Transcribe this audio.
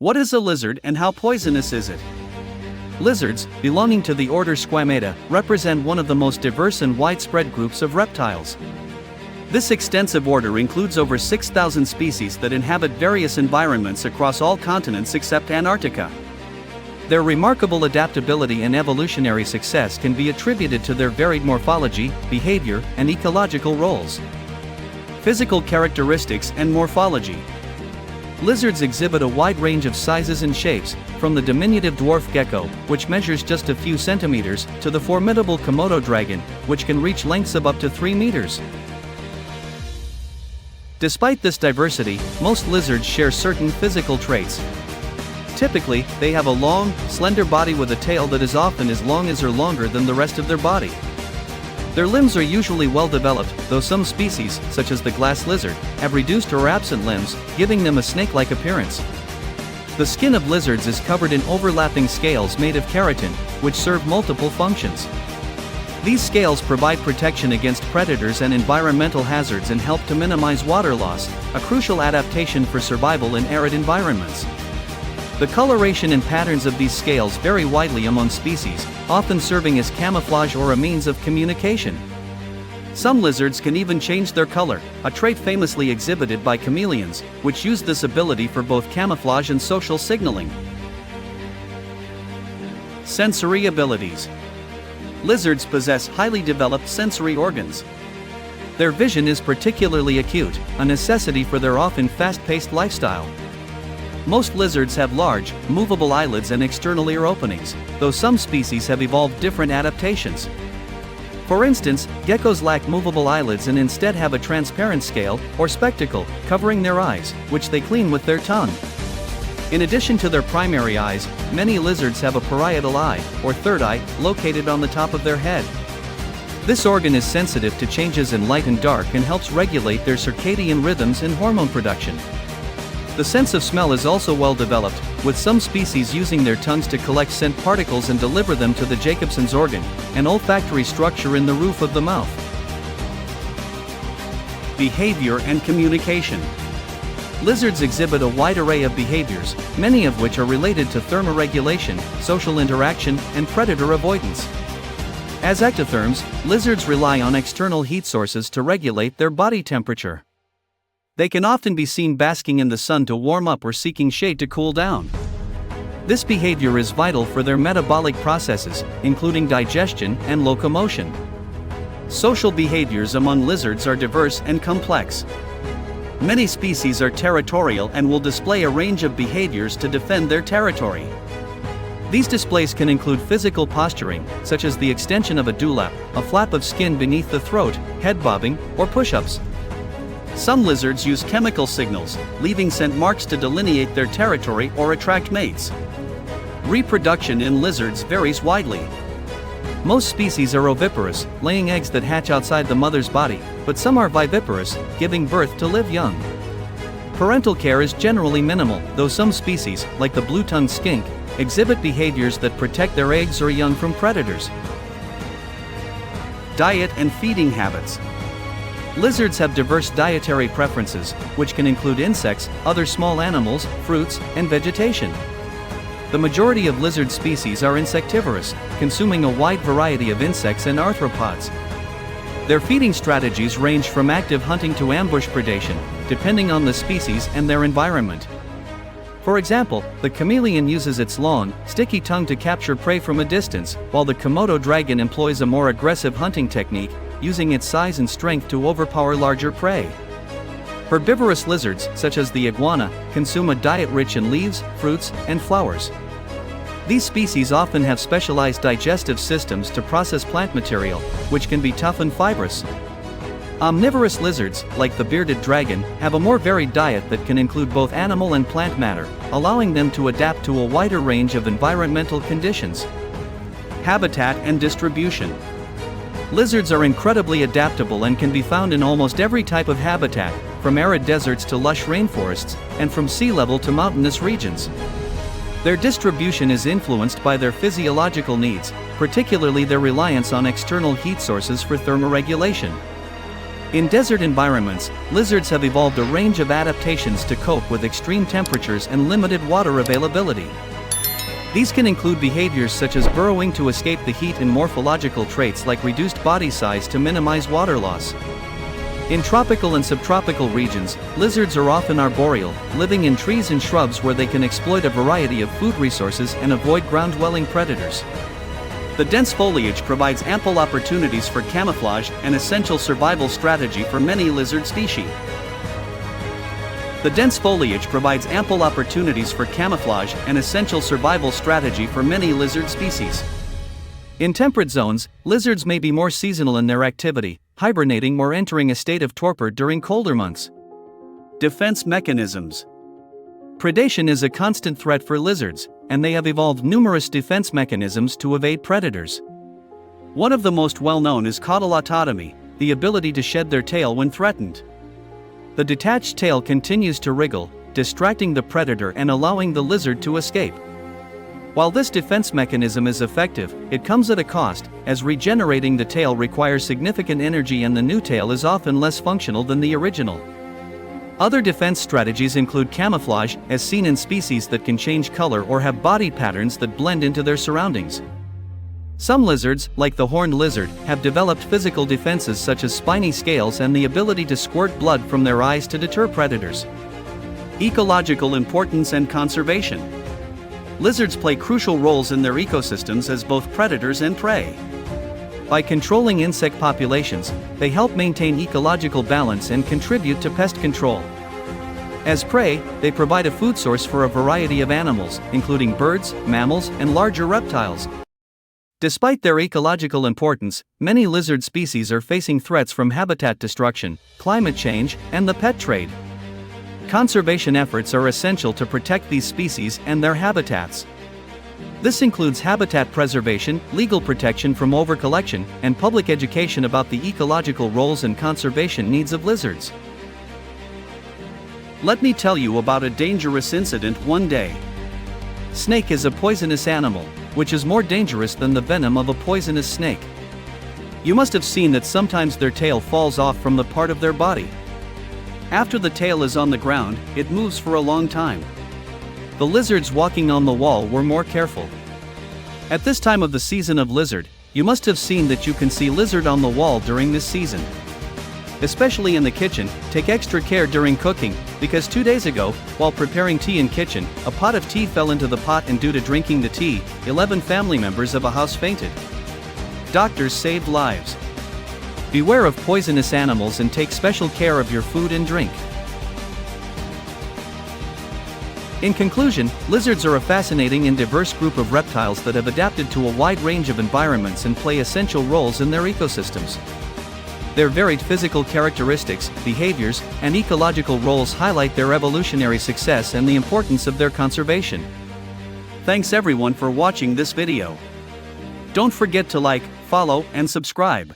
What is a lizard and how poisonous is it? Lizards, belonging to the order Squamata, represent one of the most diverse and widespread groups of reptiles. This extensive order includes over 6,000 species that inhabit various environments across all continents except Antarctica. Their remarkable adaptability and evolutionary success can be attributed to their varied morphology, behavior, and ecological roles. Physical characteristics and morphology. Lizards exhibit a wide range of sizes and shapes, from the diminutive dwarf gecko, which measures just a few centimeters, to the formidable Komodo dragon, which can reach lengths of up to 3 meters. Despite this diversity, most lizards share certain physical traits. Typically, they have a long, slender body with a tail that is often as long as or longer than the rest of their body. Their limbs are usually well developed, though some species, such as the glass lizard, have reduced or absent limbs, giving them a snake-like appearance. The skin of lizards is covered in overlapping scales made of keratin, which serve multiple functions. These scales provide protection against predators and environmental hazards and help to minimize water loss, a crucial adaptation for survival in arid environments. The coloration and patterns of these scales vary widely among species, often serving as camouflage or a means of communication. Some lizards can even change their color, a trait famously exhibited by chameleons, which use this ability for both camouflage and social signaling. Sensory abilities. Lizards possess highly developed sensory organs. Their vision is particularly acute, a necessity for their often fast-paced lifestyle. Most lizards have large, movable eyelids and external ear openings, though some species have evolved different adaptations. For instance, geckos lack movable eyelids and instead have a transparent scale, or spectacle, covering their eyes, which they clean with their tongue. In addition to their primary eyes, many lizards have a parietal eye, or third eye, located on the top of their head. This organ is sensitive to changes in light and dark and helps regulate their circadian rhythms and hormone production. The sense of smell is also well developed, with some species using their tongues to collect scent particles and deliver them to the Jacobson's organ, an olfactory structure in the roof of the mouth. Behavior and communication. Lizards exhibit a wide array of behaviors, many of which are related to thermoregulation, social interaction, and predator avoidance. As ectotherms, lizards rely on external heat sources to regulate their body temperature. They can often be seen basking in the sun to warm up or seeking shade to cool down. This behavior is vital for their metabolic processes, including digestion and locomotion. Social behaviors among lizards are diverse and complex. Many species are territorial and will display a range of behaviors to defend their territory. These displays can include physical posturing, such as the extension of a dewlap, a flap of skin beneath the throat, head bobbing, or push-ups. Some lizards use chemical signals, leaving scent marks to delineate their territory or attract mates. Reproduction in lizards varies widely. Most species are oviparous, laying eggs that hatch outside the mother's body, but some are viviparous, giving birth to live young. Parental care is generally minimal, though some species, like the blue-tongued skink, exhibit behaviors that protect their eggs or young from predators. Diet and feeding habits. Lizards have diverse dietary preferences, which can include insects, other small animals, fruits, and vegetation. The majority of lizard species are insectivorous, consuming a wide variety of insects and arthropods. Their feeding strategies range from active hunting to ambush predation, depending on the species and their environment. For example, the chameleon uses its long, sticky tongue to capture prey from a distance, while the Komodo dragon employs a more aggressive hunting technique, using its size and strength to overpower larger prey. Herbivorous lizards, such as the iguana, consume a diet rich in leaves, fruits, and flowers. These species often have specialized digestive systems to process plant material, which can be tough and fibrous. Omnivorous lizards, like the bearded dragon, have a more varied diet that can include both animal and plant matter, allowing them to adapt to a wider range of environmental conditions. Habitat and distribution. Lizards are incredibly adaptable and can be found in almost every type of habitat, from arid deserts to lush rainforests, and from sea level to mountainous regions. Their distribution is influenced by their physiological needs, particularly their reliance on external heat sources for thermoregulation. In desert environments, lizards have evolved a range of adaptations to cope with extreme temperatures and limited water availability. These can include behaviors such as burrowing to escape the heat and morphological traits like reduced body size to minimize water loss. In tropical and subtropical regions, lizards are often arboreal, living in trees and shrubs where they can exploit a variety of food resources and avoid ground-dwelling predators. The dense foliage provides ample opportunities for camouflage, an essential survival strategy for many lizard species. The dense foliage provides ample opportunities for camouflage, an essential survival strategy for many lizard species. In temperate zones, lizards may be more seasonal in their activity, hibernating or entering a state of torpor during colder months. Defense mechanisms. Predation is a constant threat for lizards, and they have evolved numerous defense mechanisms to evade predators. One of the most well-known is caudal autotomy, the ability to shed their tail when threatened. The detached tail continues to wriggle, distracting the predator and allowing the lizard to escape. While this defense mechanism is effective, it comes at a cost, as regenerating the tail requires significant energy and the new tail is often less functional than the original. Other defense strategies include camouflage, as seen in species that can change color or have body patterns that blend into their surroundings. Some lizards, like the horned lizard, have developed physical defenses such as spiny scales and the ability to squirt blood from their eyes to deter predators. Ecological importance and conservation. Lizards play crucial roles in their ecosystems as both predators and prey. By controlling insect populations, they help maintain ecological balance and contribute to pest control. As prey, they provide a food source for a variety of animals, including birds, mammals, and larger reptiles. Despite their ecological importance, many lizard species are facing threats from habitat destruction, climate change, and the pet trade. Conservation efforts are essential to protect these species and their habitats. This includes habitat preservation, legal protection from overcollection, and public education about the ecological roles and conservation needs of lizards. Let me tell you about a dangerous incident one day. Snake is a poisonous animal, which is more dangerous than the venom of a poisonous snake. You must have seen that sometimes their tail falls off from the part of their body. After the tail is on the ground, it moves for a long time. The lizards walking on the wall were more careful. At this time of the season of lizard, you must have seen that you can see lizard on the wall during this season. Especially in the kitchen, take extra care during cooking, because 2 days ago, while preparing tea in kitchen, a pot of tea fell into the pot and due to drinking the tea, 11 family members of a house fainted. Doctors saved lives. Beware of poisonous animals and take special care of your food and drink. In conclusion, lizards are a fascinating and diverse group of reptiles that have adapted to a wide range of environments and play essential roles in their ecosystems. Their varied physical characteristics, behaviors, and ecological roles highlight their evolutionary success and the importance of their conservation. Thanks everyone for watching this video. Don't forget to like, follow, and subscribe.